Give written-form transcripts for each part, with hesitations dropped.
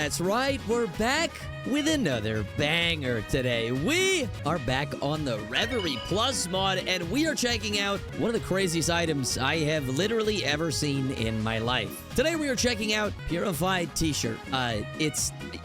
That's right, we're back with another banger today. We are back on the Reverie Plus mod, and we are checking out one of the craziest items I have literally ever seen in my life. Today we are checking out Purified T-shirt.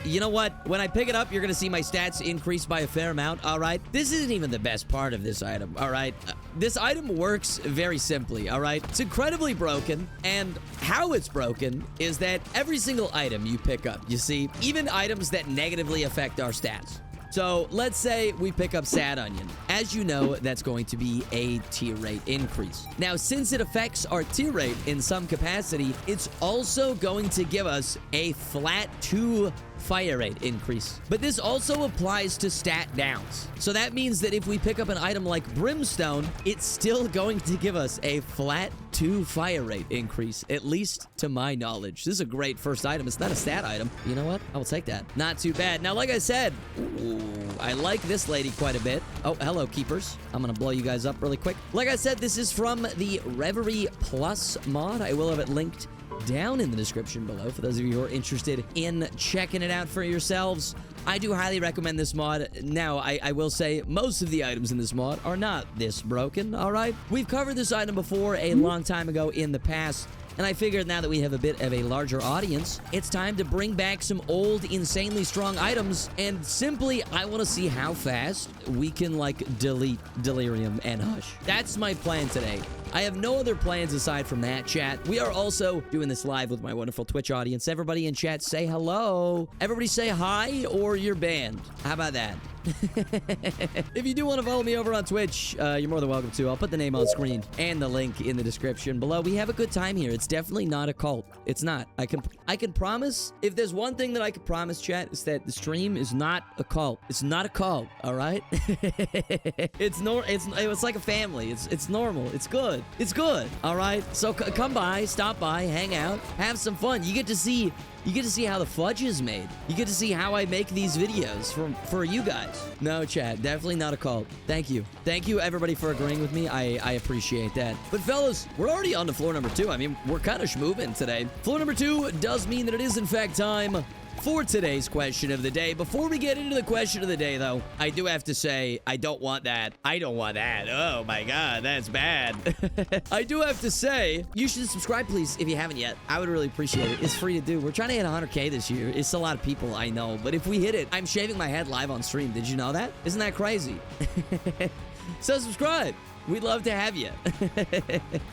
You know what? When I pick it up, you're gonna see my stats increase by a fair amount, all right? This isn't even the best part of this item, all right? This item works very simply, all right? It's incredibly broken, and how it's broken is that every single item you pick up, you see, even items that negatively affect our stats. So let's say we pick up Sad Onion. As you know, that's going to be a tier rate increase. Now, since it affects our tier rate in some capacity, it's also going to give us a flat 2 fire rate increase. But this also applies to stat downs. So that means that if we pick up an item like Brimstone, it's still going to give us a flat 2 fire rate increase, at least to my knowledge. This is a great first item. It's not a stat item. You know what? I will take that. Not too bad. Now, like I said, I like this lady quite a bit. Oh, hello, keepers. I'm gonna blow you guys up really quick. Like I said, this is from the Reverie Plus mod. I will have it linked down in the description below for those of you who are interested in checking it out for yourselves. I do highly recommend this mod. Now, I will say most of the items in this mod are not this broken, all right? We've covered this item before a long time ago in the past, and I figured now that we have a bit of a larger audience, it's time to bring back some old, insanely strong items, and simply, I want to see how fast we can, like, delete Delirium and Hush. That's my plan today. I have no other plans aside from that, chat. We are also doing this live with my wonderful Twitch audience. Everybody in chat, say hello. Everybody say hi, or you're banned. How about that? If you do want to follow me over on Twitch, you're more than welcome to. I'll put the name on screen and the link in the description below. We have a good time here. It's definitely not a cult. It's not. I can promise, if there's one thing that I can promise, chat, is that the stream is not a cult. It's not a cult, all right? It's like a family. It's normal. It's good. It's good, all right? So come by, stop by, hang out, have some fun. You get to see how the fudge is made. You get to see how I make these videos for you guys. No, chat, definitely not a cult. Thank you. Thank you, everybody, for agreeing with me. I appreciate that. But, fellas, we're already on to floor number 2. I mean, we're kind of schmoving today. Floor number 2 does mean that it is, in fact, time for today's question of the day. Before we get into the question of the day, though, I do have to say, I don't want that. I don't want that. Oh, my God, that's bad. I do have to say, you should subscribe, please, if you haven't yet. I would really appreciate it. It's free to do. We're trying to hit 100K this year. It's a lot of people, I know. But if we hit it, I'm shaving my head live on stream. Did you know that? Isn't that crazy? So subscribe. We'd love to have you.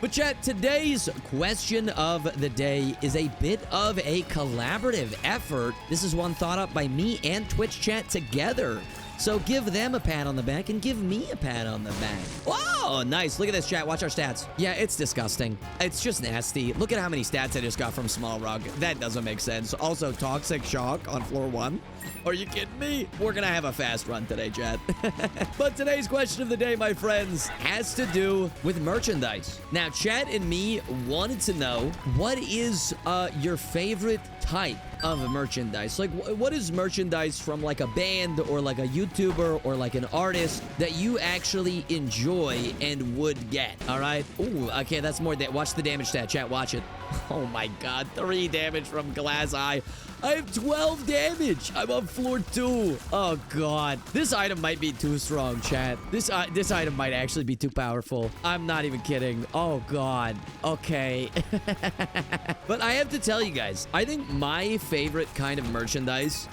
But chat, today's question of the day is a bit of a collaborative effort. This is one thought up by me and Twitch chat together. So give them a pat on the back and give me a pat on the back. Whoa, nice. Look at this, chat. Watch our stats. Yeah, it's disgusting. It's just nasty. Look at how many stats I just got from Small Rug. That doesn't make sense. Also, Toxic Shock on floor 1. Are you kidding me? We're gonna have a fast run today, chat. But today's question of the day, my friends, has to do with merchandise. Now, chat and me wanted to know, what is your favorite type of merchandise? Like, what is merchandise from, like, a band or like a YouTuber or like an artist that you actually enjoy and would get? All right. Ooh, okay, that's more. Watch the damage stat, chat. Watch it. Oh my God, 3 damage from Glass Eye. I have 12 damage. I'm on floor 2. Oh, God. This item might be too strong, chat. This item might actually be too powerful. I'm not even kidding. Oh, God. Okay. But I have to tell you guys, I think my favorite kind of merchandise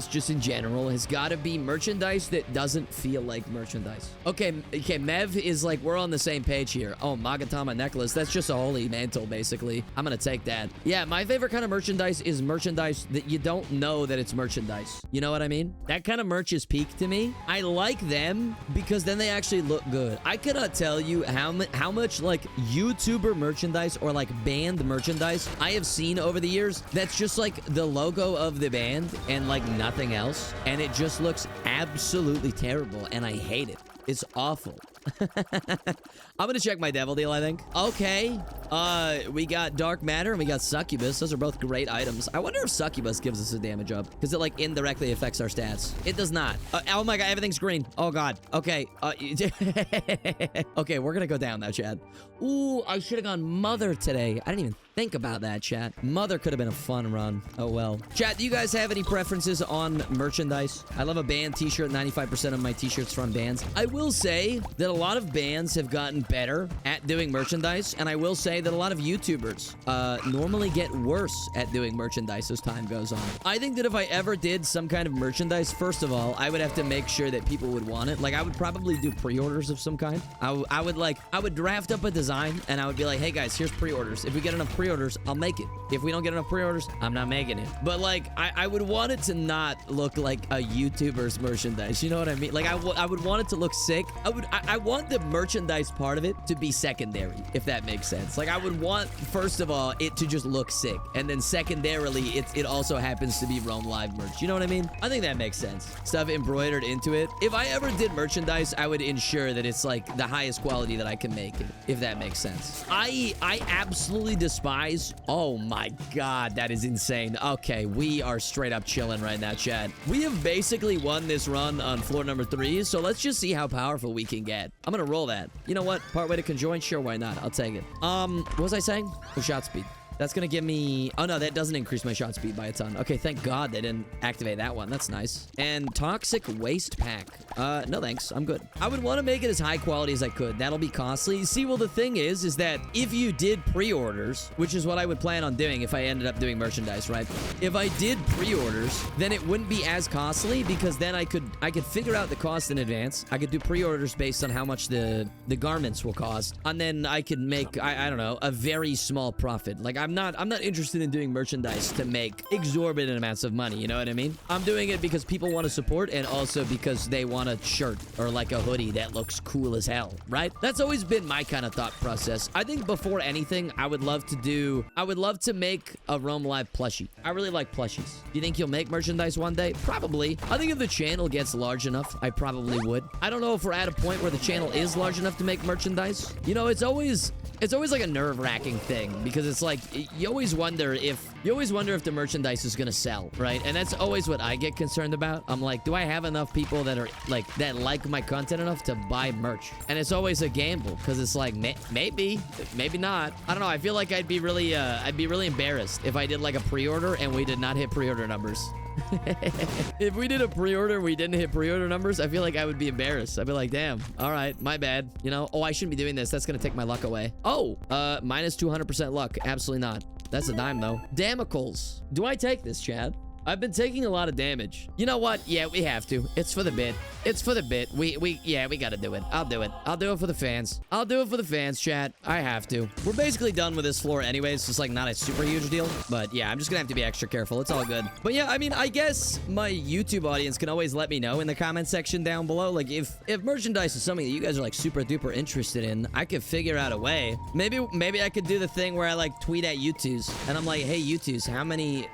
just in general has got to be merchandise that doesn't feel like merchandise. Okay, Mev is like, we're on the same page here. Oh, Magatama necklace. That's just a holy mantle, basically. I'm gonna take that. Yeah, my favorite kind of merchandise is merchandise that you don't know that it's merchandise. You know what I mean? That kind of merch is peak to me. I like them because then they actually look good. I cannot tell you how much like YouTuber merchandise or like band merchandise I have seen over the years that's just like the logo of the band and like nothing else, and it just looks absolutely terrible, and I hate it. It's awful. I'm gonna check my devil deal, I think. Okay. We got Dark Matter and we got Succubus. Those are both great items. I wonder if Succubus gives us a damage up because it like indirectly affects our stats. It does not. Oh my god, everything's green. Oh god. Okay. Okay, we're gonna go down now, Chad. Ooh, I should have gone Mother today. I didn't even think about that, chat. Mother could have been a fun run. Oh well. Chat, do you guys have any preferences on merchandise? I love a band t-shirt. 95% of my t-shirts from bands. I will say that a lot of bands have gotten better at doing merchandise, and I will say that a lot of YouTubers normally get worse at doing merchandise as time goes on. I think that if I ever did some kind of merchandise, first of all, I would have to make sure that people would want it. Like, I would probably do pre-orders of some kind. I would draft up a design, and I would be like, hey guys, here's pre-orders. If we get enough pre-orders, I'll make it. If we don't get enough pre-orders, I'm not making it. But like, I would want it to not look like a YouTuber's merchandise. You know what I mean? Like, I would want it to look sick. I want the merchandise part of it to be secondary, if that makes sense. Like, I would want, first of all, it to just look sick. And then secondarily, it also happens to be Roam Live merch. You know what I mean? I think that makes sense. Stuff embroidered into it. If I ever did merchandise, I would ensure that it's like the highest quality that I can make it, if that makes sense. I absolutely despise. Oh my god, that is insane. Okay, we are straight up chilling right now, Chad. We have basically won this run on floor number 3, so let's just see how powerful we can get. I'm gonna roll that. You know what? Partway to conjoin? Sure, why not? I'll take it. What was I saying? Oh, shot speed. That's gonna give me... Oh, no, that doesn't increase my shot speed by a ton. Okay, thank God they didn't activate that one. That's nice. And Toxic Waste Pack. No thanks. I'm good. I would want to make it as high quality as I could. That'll be costly. See, well, the thing is that if you did pre-orders, which is what I would plan on doing if I ended up doing merchandise, right? If I did pre-orders, then it wouldn't be as costly because then I could figure out the cost in advance. I could do pre-orders based on how much the garments will cost. And then I could make, I don't know, a very small profit. Like, I'm not interested in doing merchandise to make exorbitant amounts of money, you know what I mean? I'm doing it because people want to support and also because they want a shirt or like a hoodie that looks cool as hell, right? That's always been my kind of thought process. I think before anything, I would love to make a Roam Live plushie. I really like plushies. Do you think you'll make merchandise one day? Probably. I think if the channel gets large enough, I probably would. I don't know if we're at a point where the channel is large enough to make merchandise. You know, it's always like a nerve-wracking thing because it's like you always wonder if the merchandise is gonna sell, right? And that's always what I get concerned about. I'm like, do I have enough people that are like my content enough to buy merch? And it's always a gamble because it's like maybe not. I don't know. I feel like I'd be really embarrassed if I did like a pre-order and we did not hit pre-order numbers. If we did a pre-order we didn't hit pre-order numbers, I feel like I would be embarrassed. I'd be like, damn, all right, my bad. You know, oh, I shouldn't be doing this. That's gonna take my luck away. Oh, minus 200% luck. Absolutely not. That's a dime though. Damocles. Do I take this, Chad? I've been taking a lot of damage. You know what? Yeah, we have to. It's for the bit. It's for the bit. We gotta do it. I'll do it. I'll do it for the fans. I'll do it for the fans, chat. I have to. We're basically done with this floor anyways. It's just like not a super huge deal. But yeah, I'm just gonna have to be extra careful. It's all good. But yeah, I mean, I guess my YouTube audience can always let me know in the comment section down below. Like if merchandise is something that you guys are like super duper interested in, I could figure out a way. Maybe I could do the thing where I like tweet at YouTubes and I'm like, hey YouTubes, how many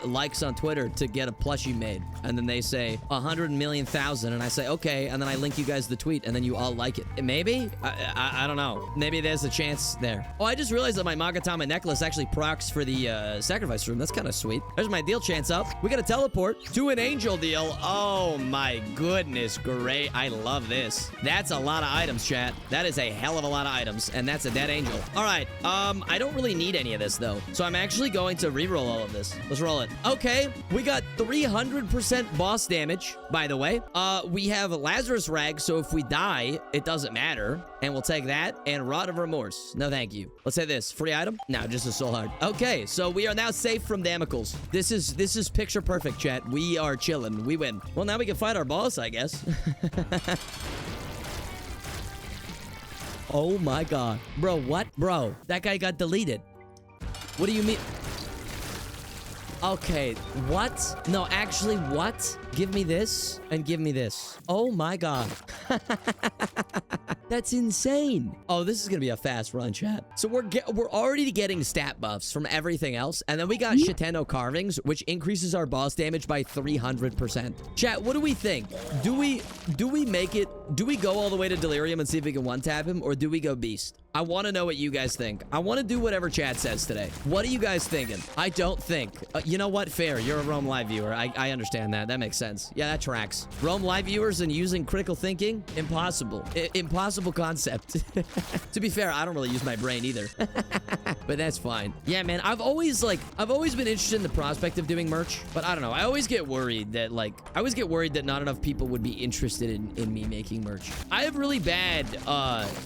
likes on Twitter to get a plushie made? And then they say 100,000,000 and I say okay, and then I link you guys the tweet and then you all like it. Maybe I don't know, maybe there's a chance there. Oh, I just realized that my Magatama necklace actually procs for the sacrifice room. That's kind of sweet. There's my deal chance up. We got a teleport to an angel deal. Oh my goodness, great. I love this. That's a lot of items, chat. That is a hell of a lot of items, and that's a dead angel. All right, I don't really need any of this though, so I'm actually going to re-roll all of this. Let's roll it. Okay, we got 300% boss damage, by the way. We have Lazarus Rag, so if we die, it doesn't matter. And we'll take that. And Rod of Remorse. No, thank you. Let's say this. Free item? No, just a soul heart. Okay, so we are now safe from Damocles. This is picture perfect, chat. We are chilling. We win. Well, now we can fight our boss, I guess. Oh my god. Bro, what? Bro, that guy got deleted. What do you mean? Okay, what? No, actually, what? Give me this and give me this. Oh my god. That's insane. Oh, this is gonna be a fast run, chat. So we're already getting stat buffs from everything else, and then we got Shiteno Carvings, which increases our boss damage by 300%. Chat, what do we think? Do we make it Do we go all the way to Delirium and see if we can one-tap him, or do we go Beast? I want to know what you guys think. I want to do whatever chat says today. What are you guys thinking? I don't think. You know what? Fair. You're a Rome Live viewer. I understand that. That makes sense. Yeah, that tracks. Rome Live viewers and using critical thinking? Impossible. Impossible concept. To be fair, I don't really use my brain either. But that's fine. Yeah, man. I've always been interested in the prospect of doing merch, but I don't know. I always get worried that not enough people would be interested in me making merch. I have really bad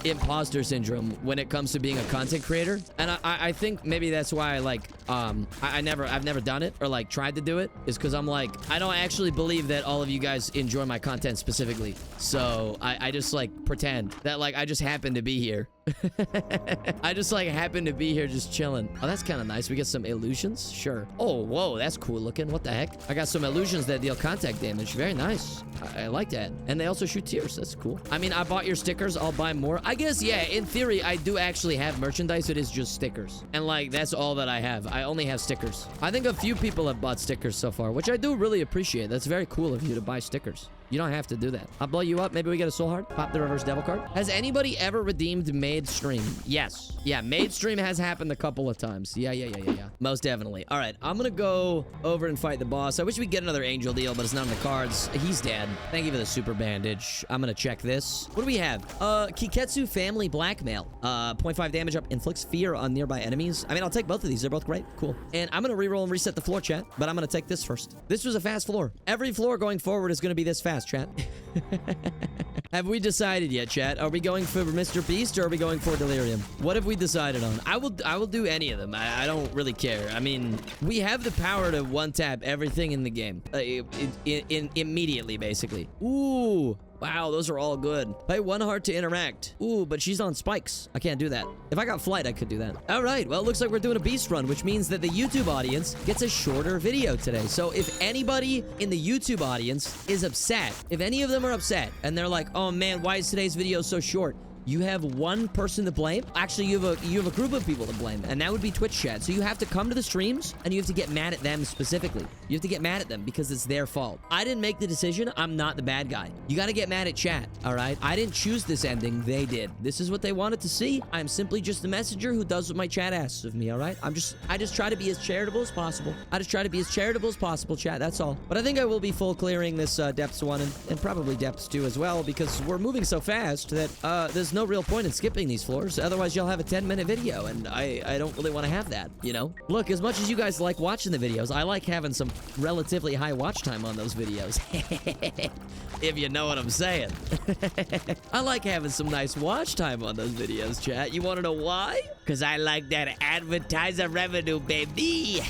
imposter syndrome when it comes to being a content creator, and I think maybe that's why I've never done it or like tried to do it, is because I'm like, I don't actually believe that all of you guys enjoy my content specifically, so I just like pretend that like I just happen to be here. I just like happen to be here just chilling. Oh, that's kind of nice. We get some illusions. Sure. Oh, whoa, that's cool looking. What the heck? I got some illusions that deal contact damage. Very nice. I like that. And they also shoot tears. That's cool. I mean, I bought your stickers. I'll buy more. I guess, yeah, in theory, I do actually have merchandise. It is just stickers. And like, that's all that I have. I only have stickers. I think a few people have bought stickers so far, which I do really appreciate. That's very cool of you to buy stickers. You don't have to do that. I'll blow you up. Maybe we get a soul heart. Pop the reverse devil card. Has anybody ever redeemed Made Stream? Yes. Yeah, Made Stream has happened a couple of times. Yeah. Most definitely. All right, I'm gonna go over and fight the boss. I wish we'd get another angel deal, but it's not in the cards. He's dead. Thank you for the super bandage. I'm gonna check this. What do we have? Kiketsu Family Blackmail. 0.5 damage up. Inflicts fear on nearby enemies. I mean, I'll take both of these. They're both great. Cool. And I'm gonna reroll and reset the floor, chat, but I'm gonna take this first. This was a fast floor. Every floor going forward is gonna be this fast, chat. Have we decided yet, chat? Are we going for Mr. Beast or are we going for Delirium? What have we decided on? I will do any of them. I don't really care. I mean, we have the power to one-tap everything in the game. Immediately, basically. Ooh. Wow, those are all good. Pay 1 heart to interact. Ooh, but she's on spikes. I can't do that. If I got flight, I could do that. All right, well, it looks like we're doing a beast run, which means that the YouTube audience gets a shorter video today. So if anybody in the YouTube audience is upset, if any of them are upset, and they're like, oh man, why is today's video so short? You have one person to blame. Actually, you have a group of people to blame, and that would be Twitch chat. So you have to come to the streams, and you have to get mad at them specifically. You have to get mad at them because it's their fault. I didn't make the decision. I'm not the bad guy. You got to get mad at chat, all right? I didn't choose this ending. They did. This is what they wanted to see. I'm simply just the messenger who does what my chat asks of me, all right? I just try to be as charitable as possible. I just try to be as charitable as possible, chat. That's all. But I think I will be full clearing this Depths 1 and probably Depths 2 as well, because we're moving so fast that there's no real point in skipping these floors. Otherwise, you'll have a 10-minute video, and I don't really want to have that, you know? Look, as much as you guys like watching the videos, I like having some relatively high watch time on those videos. If you know what I'm saying. I like having some nice watch time on those videos, chat. You want to know why? Because I like that advertiser revenue, baby.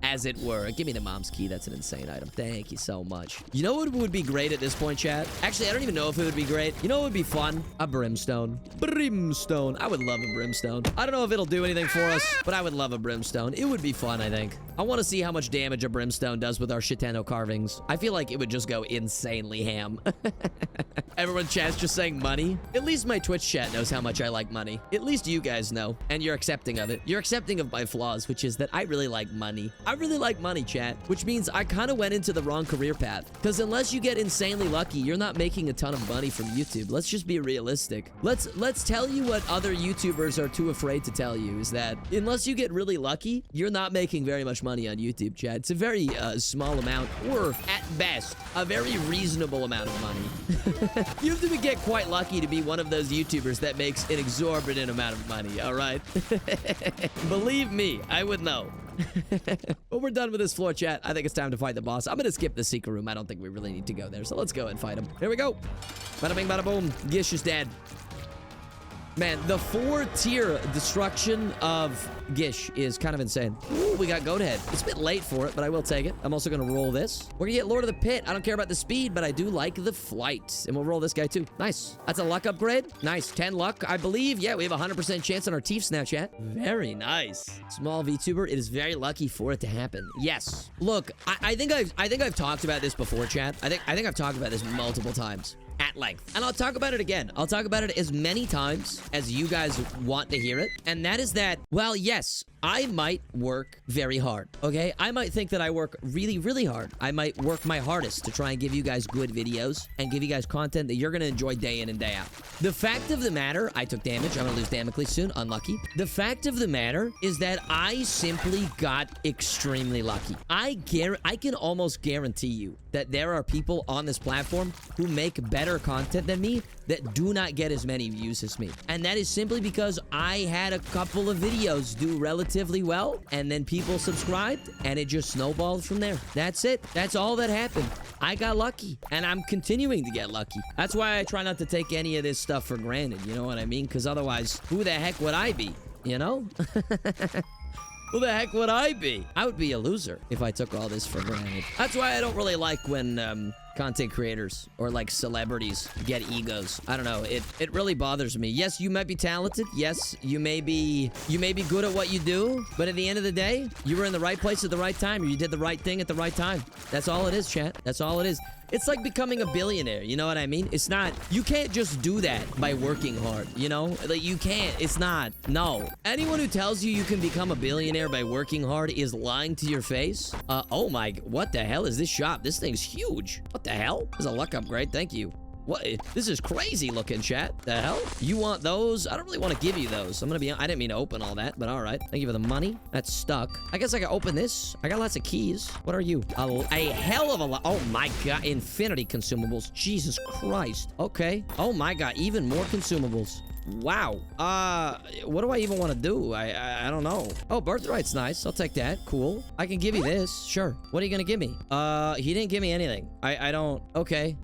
As it were. Give me the mom's key. That's an insane item. Thank you so much. You know what would be great at this point, chat? Actually, I don't even know if it would be great. You know what would be fun? A brimstone. Brimstone. I would love a brimstone. I don't know if it'll do anything for us, but I would love a brimstone. It would be fun, I think. I want to see how much damage a brimstone does with our Shitano carvings. I feel like it would just go insanely ham. Everyone chat's just saying money. At least my Twitch chat knows how much I like money. At least you guys know, and you're accepting of it. You're accepting of my flaws, which is that I really like money. I really like money, chat, which means I kind of went into the wrong career path. Because unless you get insanely lucky, you're not making a ton of money from YouTube. Let's just be realistic. Let's tell you what other YouTubers are too afraid to tell you, is that unless you get really lucky, you're not making very much money on YouTube, chat. It's a very small amount, or at best, a very reasonable amount of money. You have to get quite lucky to be one of those YouTubers that makes an exorbitant amount of money, all right? Believe me, I would know. But we're done with this floor, chat. I think it's time to fight the boss. I'm gonna skip the secret room. I don't think we really need to go there, so let's go and fight him. Here we go. Bada bing, bada boom. Gish is dead. Man, the 4-tier destruction of Gish is kind of insane. Ooh, we got Goathead. It's a bit late for it, but I will take it. I'm also going to roll this. We're going to get Lord of the Pit. I don't care about the speed, but I do like the flight. And we'll roll this guy too. Nice. That's a luck upgrade. Nice. 10 luck, I believe. Yeah, we have a 100% chance on our Tiefs now, chat. Very nice. Small VTuber. It is very lucky for it to happen. Yes. Look, I think I've talked about this before, chat. I think I've talked about this multiple times. at length. And I'll talk about it again. I'll talk about it as many times as you guys want to hear it. And that is that, well, yes, I might work very hard, okay? I might think that I work really, really hard. I might work my hardest to try and give you guys good videos and give you guys content that you're gonna enjoy day in and day out. The fact of the matter, I took damage. I'm gonna lose Damocles soon. Unlucky. The fact of the matter is that I simply got extremely lucky. I can almost guarantee you that there are people on this platform who make better content than me that do not get as many views as me. And that is simply because I had a couple of videos do relatively well, and then people subscribed, and it just snowballed from there. That's it. That's all that happened. I got lucky, and I'm continuing to get lucky. That's why I try not to take any of this stuff for granted, you know what I mean? Because otherwise, who the heck would I be, you know? Who the heck would I be? I would be a loser if I took all this for granted. That's why I don't really like when content creators or like celebrities get egos. I don't know. It really bothers me. Yes, you might be talented. Yes, you may be good at what you do. But at the end of the day, you were in the right place at the right time, or you did the right thing at the right time. That's all it is, chat. That's all it is. It's like becoming a billionaire, you know what I mean? It's not, you can't just do that by working hard, you know? Like, you can't, it's not, no. Anyone who tells you you can become a billionaire by working hard is lying to your face. Oh my, what the hell is this shop? This thing's huge. What the hell? There's a luck upgrade, thank you. What? This is crazy looking, chat. The hell? You want those? I don't really want to give you those. I didn't mean to open all that, but all right. Thank you for the money. That's stuck. I guess I can open this. I got lots of keys. What are you? A hell of a lot. Oh my God. Infinity consumables. Jesus Christ. Okay. Oh my God. Even more consumables. Wow. What do I even want to do? I don't know. Oh, birthright's nice. I'll take that. Cool. I can give you this. Sure. What are you gonna give me? He didn't give me anything. I don't. Okay.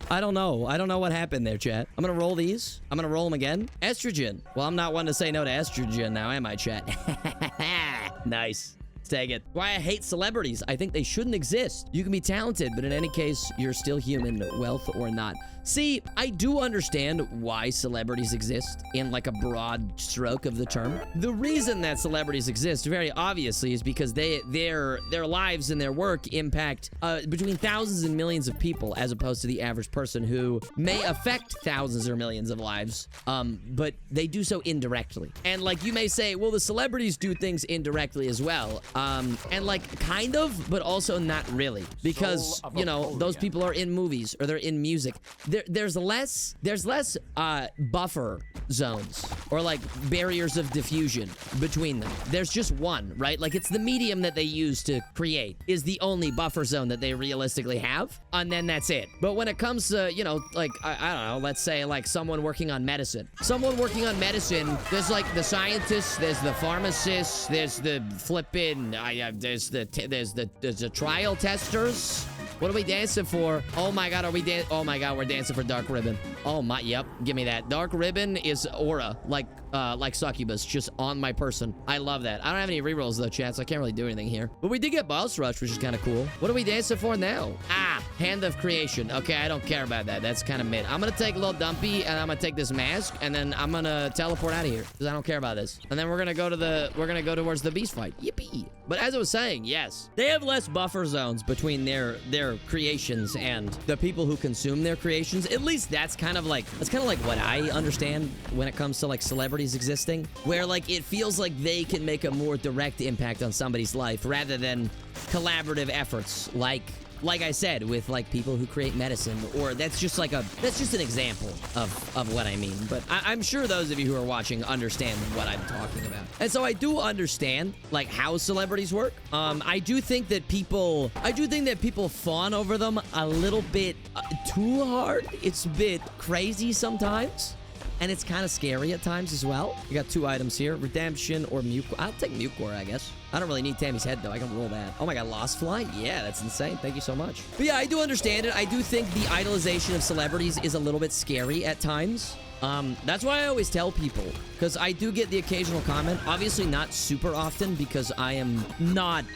I don't know. I don't know what happened there, chat. I'm gonna roll these. I'm gonna roll them again. Estrogen. Well, I'm not one to say no to estrogen now, am I, chat? Nice. Take it. Why I hate celebrities. I think they shouldn't exist. You can be talented, but in any case, you're still human, wealth or not. See, I do understand why celebrities exist in like a broad stroke of the term. The reason that celebrities exist, very obviously, is because their lives and their work impact between thousands and millions of people, as opposed to the average person who may affect thousands or millions of lives, but they do so indirectly. And like you may say, well, the celebrities do things indirectly as well. And like kind of, but also not really, because you know those people are in movies or they're in music. There's less buffer zones or like barriers of diffusion between them. There's just one, right? Like it's the medium that they use to create is the only buffer zone that they realistically have, and then that's it. But when it comes to, you know, like I don't know, let's say like someone working on medicine. Someone working on medicine, there's like the scientists, there's the pharmacists, there's the flippin', there's the trial testers. What are we dancing for? Oh my God, oh my God, we're dancing for Dark Ribbon. Oh my, yep, give me that. Dark Ribbon is aura, like succubus, just on my person. I love that. I don't have any rerolls though, chat, so I can't really do anything here. But we did get Boss Rush, which is kind of cool. What are we dancing for now? Hand of Creation. Okay, I don't care about that. That's kind of mid. I'm gonna take Lil Dumpy, and I'm gonna take this mask, and then I'm gonna teleport out of here, because I don't care about this. And then we're gonna go towards the beast fight. Yippee. But as I was saying, yes, they have less buffer zones between their creations and the people who consume their creations. At least that's kind of like what I understand when it comes to like celebrities existing, where like it feels like they can make a more direct impact on somebody's life rather than collaborative efforts like I said, with like people who create medicine, or that's just an example of what I mean. But I'm sure those of you who are watching understand what I'm talking about. And so I do understand like how celebrities work. I do think that people fawn over them a little bit too hard. It's a bit crazy sometimes. And it's kind of scary at times as well. We got 2 items here. Redemption or Mucor. I'll take Mucor, I guess. I don't really need Tammy's head, though. I can roll that. Oh my God, Lost Fly? Yeah, that's insane. Thank you so much. But yeah, I do understand it. I do think the idolization of celebrities is a little bit scary at times. That's why I always tell people, because I do get the occasional comment. Obviously not super often, because I am not,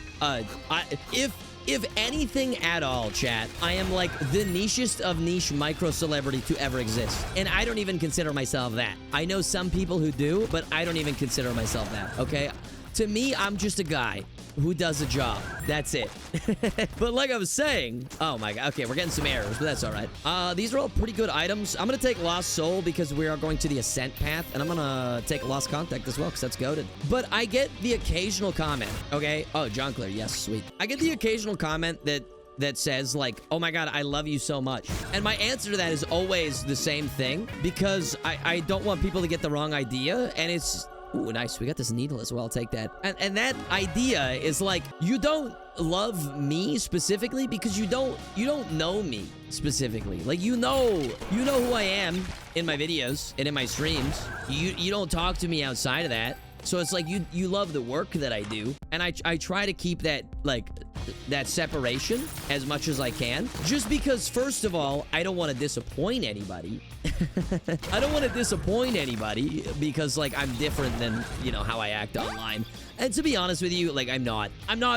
if anything at all, chat, I am like the nichest of niche micro celebrity to ever exist. And I don't even consider myself that. I know some people who do, but I don't even consider myself that, okay? To me, I'm just a guy who does a job. That's it. But like I was saying, oh my god. Okay, we're getting some errors, but that's all right. These are all pretty good items. I'm gonna take Lost Soul because we are going to the Ascent path, and I'm gonna take Lost Contact as well because that's goated. But I get the occasional comment, okay? Oh, John Clear, yes, sweet. I get the occasional comment that says like, oh my god, I love you so much. And my answer to that is always the same thing because I don't want people to get the wrong idea. And it's, ooh, nice. We got this needle as well. I'll take that. And that idea is like, you don't love me specifically because you don't know me specifically. Like, you know who I am in my videos and in my streams. You don't talk to me outside of that. So it's like you love the work that I do, and I try to keep that, like, that separation as much as I can, just because, first of all, I don't want to disappoint anybody. I don't want to disappoint anybody because, like, I'm different than, you know, how I act online. And to be honest with you, like, I'm not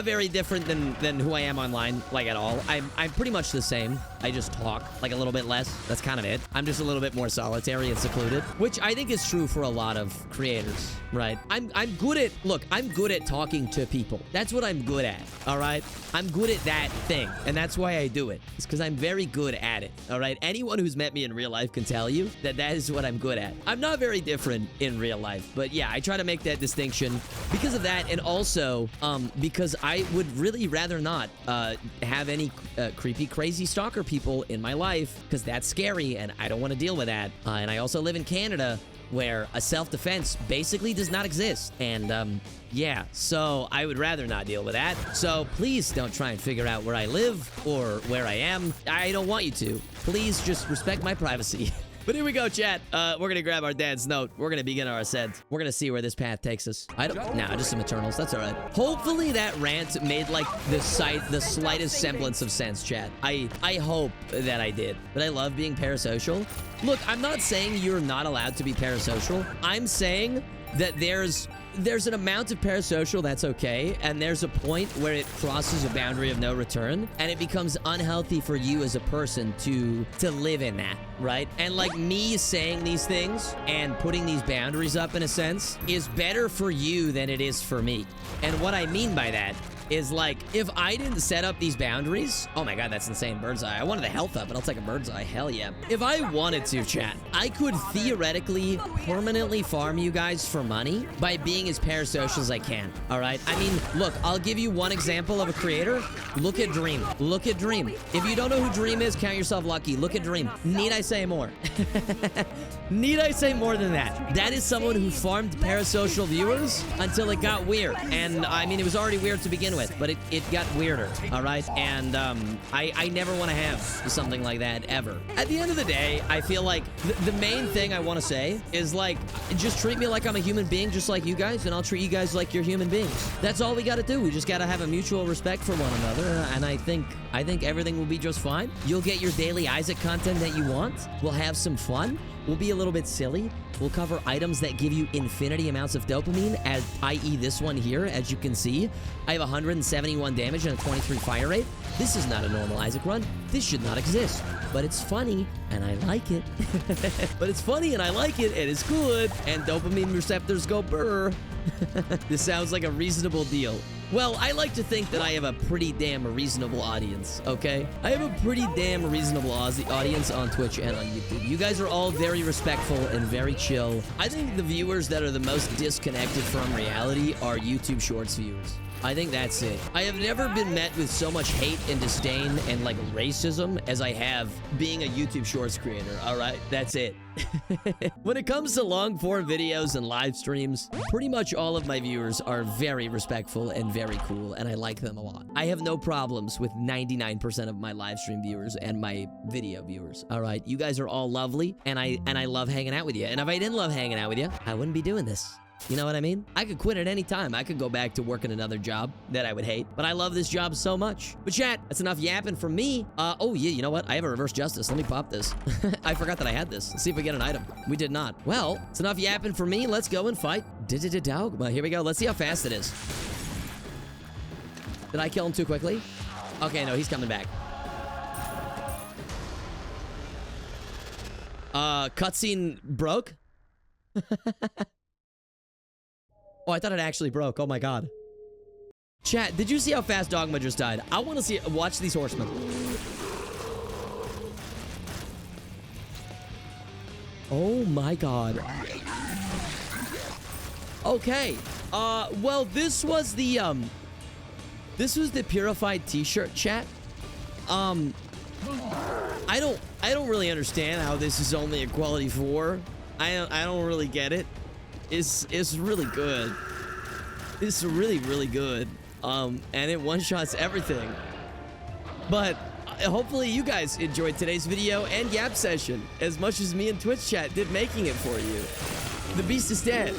very different than who I am online, like, at all. I'm pretty much the same. I just talk, like, a little bit less. That's kind of it. I'm just a little bit more solitary and secluded, which I think is true for a lot of creators, right? I'm good at talking to people. That's what I'm good at, all right? I'm good at that thing, and that's why I do it. It's because I'm very good at it, all right? Anyone who's met me in real life can tell you that is what I'm good at. I'm not very different in real life, but yeah, I try to make that distinction because of that, and also because I would really rather not have any creepy, crazy stalker people in my life, because that's scary, and I don't want to deal with that. And I also live in Canada, where a self-defense basically does not exist. And yeah, so I would rather not deal with that. So please don't try and figure out where I live or where I am. I don't want you to. Please just respect my privacy. But here we go, chat. We're gonna grab our dad's note. We're gonna begin our ascent. We're gonna see where this path takes us. Nah, just some Eternals. That's all right. Hopefully that rant made, like, the slightest semblance of sense, chat. I hope that I did. But I love being parasocial. Look, I'm not saying you're not allowed to be parasocial. I'm saying that there's an amount of parasocial that's okay, and there's a point where it crosses a boundary of no return, and it becomes unhealthy for you as a person to live in that, right? And, like, me saying these things and putting these boundaries up, in a sense, is better for you than it is for me. And what I mean by that is, like, if I didn't set up these boundaries... Oh my god, that's insane. Bird's eye. I wanted a health up, but I'll take a bird's eye. Hell yeah. If I wanted to, chat, I could theoretically permanently farm you guys for money by being as parasocial as I can, all right? I mean, look, I'll give you one example of a creator. Look at Dream. Look at Dream. If you don't know who Dream is, count yourself lucky. Look at Dream. Need I say more? Need I say more than that? That is someone who farmed parasocial viewers until it got weird. And, I mean, it was already weird to begin with, but it got weirder, all right? And I never want to have something like that, ever. At the end of the day, I feel like the main thing I want to say is, like, just treat me like I'm a human being just like you guys, and I'll treat you guys like you're human beings. That's all we got to do. We just got to have a mutual respect for one another, and I think everything will be just fine. You'll get your daily Isaac content that you want. We'll have some fun. We'll be a little bit silly. We'll cover items that give you infinity amounts of dopamine, i.e. this one here. As you can see, I have 171 damage and a 23 fire rate. This is not a normal Isaac run. This should not exist. But it's funny, and I like it. But it's funny, and I like it, and it's good. And dopamine receptors go brr. This sounds like a reasonable deal. Well, I like to think that I have a pretty damn reasonable audience, okay? I have a pretty damn reasonable audience on Twitch and on YouTube. You guys are all very respectful and very chill. I think the viewers that are the most disconnected from reality are YouTube Shorts viewers. I think that's it. I have never been met with so much hate and disdain and, like, racism as I have being a YouTube Shorts creator, all right? That's it. When it comes to long-form videos and live streams, pretty much all of my viewers are very respectful and very cool, and I like them a lot. I have no problems with 99% of my live stream viewers and my video viewers, all right? You guys are all lovely, and I love hanging out with you. And if I didn't love hanging out with you, I wouldn't be doing this. You know what I mean? I could quit at any time. I could go back to working another job that I would hate, but I love this job so much. But chat, that's enough yapping from me. Oh yeah, you know what? I have a reverse justice. Let me pop this. I forgot that I had this. Let's see if we get an item. We did not. Well, it's enough yapping for me. Let's go and fight Dog. Here we go. Let's see how fast it is. Did I kill him too quickly? Okay, no, he's coming back. Cutscene broke? Oh, I thought it actually broke. Oh my god. Chat, did you see how fast Dogma just died? I want to watch these horsemen. Oh my god. Okay. Well, this was the purified t-shirt, chat. I don't really understand how this is only a quality 4. I don't really get it. It's really good. It's really, really good. And it one-shots everything. But hopefully you guys enjoyed today's video and Yap session as much as me and Twitch chat did making it for you. The beast is dead.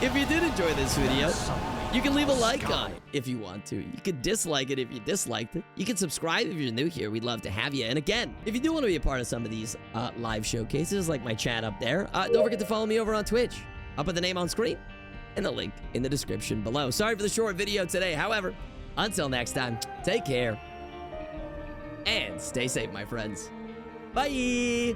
If you did enjoy this video, you can leave a like on it if you want to. You can dislike it if you disliked it. You can subscribe if you're new here. We'd love to have you. And again, if you do want to be a part of some of these live showcases, like my chat up there, don't forget to follow me over on Twitch. I'll put the name on screen and the link in the description below. Sorry for the short video today. However, until next time, take care and stay safe, my friends. Bye.